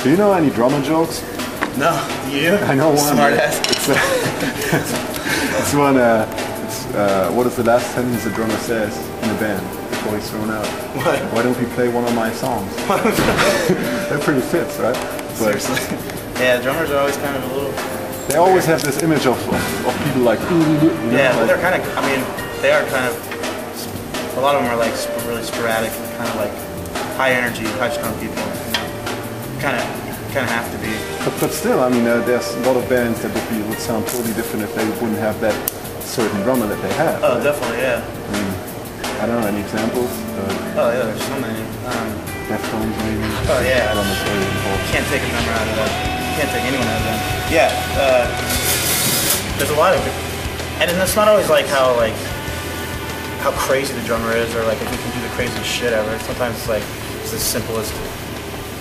Do you know any drummer jokes? No, you? I know one. Smart ass. It's one. What is the last sentence the drummer says in a band before he's thrown out? What? Why don't we play one of my songs? That pretty fits, right? Seriously. Yeah, drummers are always kind of a little... They always have this image of people like... You know, yeah, but like, they're kind of... I mean, they are kind of... A lot of them are like really sporadic, kind of like high energy, high strung people. Kind of have to be. But still, I mean, there's a lot of bands that would sound totally different if they wouldn't have that certain drummer that they have. Oh, right? definitely, yeah. I don't know, any examples? Oh yeah, there's so many. Deftones maybe? Oh yeah. Can't take a number out of that. Can't take anyone out of that. Yeah, there's a lot of it. And it's not always like how crazy the drummer is, or like if you can do the craziest shit ever. Sometimes it's like it's the simplest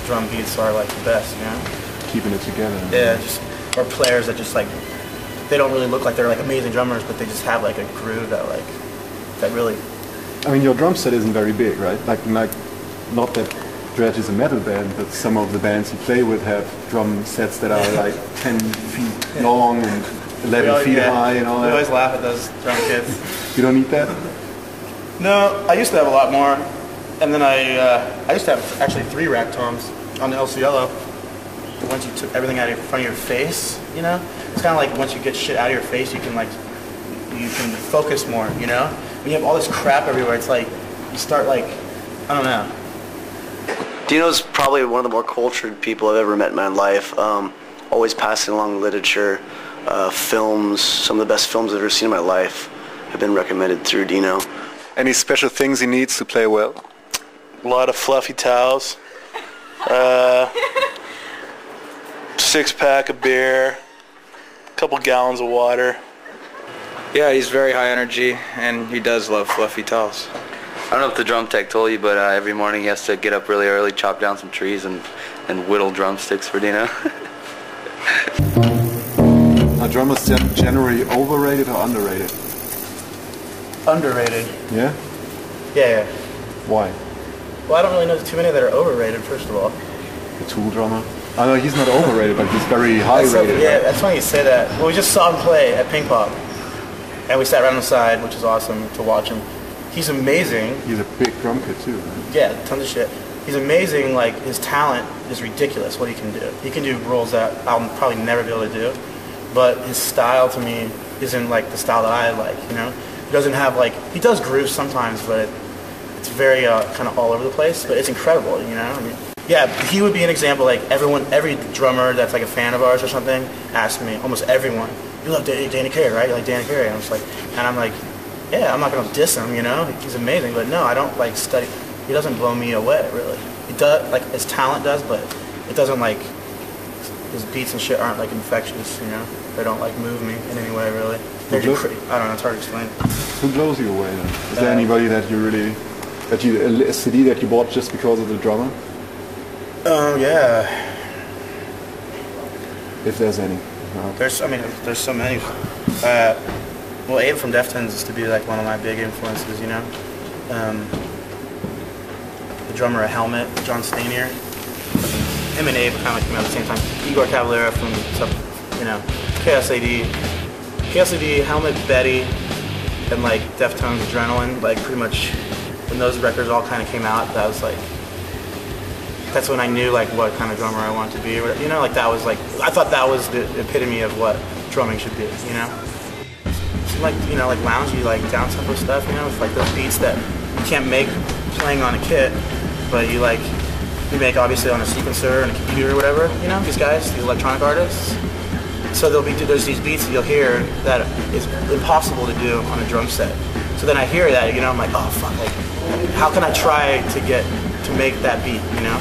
drum beats are like the best, you know? Keeping it together. Yeah, just or players that just like they don't really look like they're like amazing drummers, but they just have like a groove that really. I mean, your drum set isn't very big, right? Like not that Dredg is a metal band, but some of the bands you play with have drum sets that are like 10 feet long and 11 feet high and all that. We always laugh at those drum kits. You don't need that? No, I used to have a lot more, and then I used to have actually 3 rack toms on the El Cielo. Once you took everything out of front of your face, you know, it's kind of like once you get shit out of your face, you can focus more, you know. When you have all this crap everywhere, it's like you start like, I don't know. Dino's probably one of the more cultured people I've ever met in my life. Always passing along literature, films. Some of the best films I've ever seen in my life have been recommended through Dino. Any special things he needs to play well? A lot of fluffy towels. 6-pack of beer. A couple gallons of water. Yeah, he's very high energy, and he does love fluffy towels. I don't know if the drum tech told you, but every morning he has to get up really early, chop down some trees, and whittle drumsticks for Dino. Are drummers generally overrated or underrated? Underrated. Yeah? Yeah. Why? Well, I don't really know too many that are overrated, first of all. The Tool drummer? I know he's not overrated, but he's very high rated. Yeah, that's funny you say that. Well, we just saw him play at Ping Pong, and we sat right on the side, which is awesome to watch him. He's amazing. He's a big drum kit too, right? Yeah, tons of shit. He's amazing. Like, his talent is ridiculous, what he can do. He can do rolls that I'll probably never be able to do, but his style to me isn't like the style that I like, you know? He doesn't have like, he does grooves sometimes, but it's very kind of all over the place, but it's incredible, you know? I mean, yeah, he would be an example. Like every drummer that's like a fan of ours or something asks me, almost everyone, you love Danny Carey, right? You like Danny Carey? And I'm like, yeah, I'm not gonna diss him, you know? He's amazing, but no, I don't like study. He doesn't blow me away, really. He does, like his talent does, but it doesn't like his beats and shit aren't like infectious, you know? They don't like move me in any way, really. They're just I don't know, it's hard to explain. Who blows you away then? Is there anybody that you really, a CD that you bought just because of the drummer? Yeah. If there's any. No. There's so many. Well, Abe from Deftones is to be like one of my big influences, you know. The drummer of Helmet, John Stanier. Him and Abe kind of came out at the same time. Igor Cavalera from, you know, KSAD, Helmet, Betty, and like Deftones, Adrenaline. Like pretty much when those records all kind of came out, that was like, that's when I knew like what kind of drummer I wanted to be. You know, like that was like, I thought that was the epitome of what drumming should be, you know? Like, you know, like loungy, like down-tempo stuff, you know, with like those beats that you can't make playing on a kit, but you make obviously on a sequencer and a computer or whatever, you know, these guys, these electronic artists. So there's these beats that you'll hear that is impossible to do on a drum set. So then I hear that, you know, I'm like, oh fuck, like, how can I try to make that beat, you know?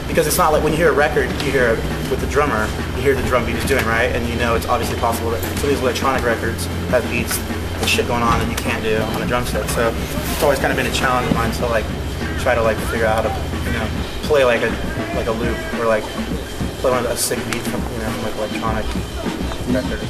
Because it's not like when you hear a record, you hear with the drummer, you hear the drum beat is doing, right? And you know it's obviously possible that some of these electronic records have beats and shit going on that you can't do on a drum set. So it's always kind of been a challenge of mine to like try to like figure out how to, you know, play like a loop or like play one of a sick beat from, you know, from like electronic record.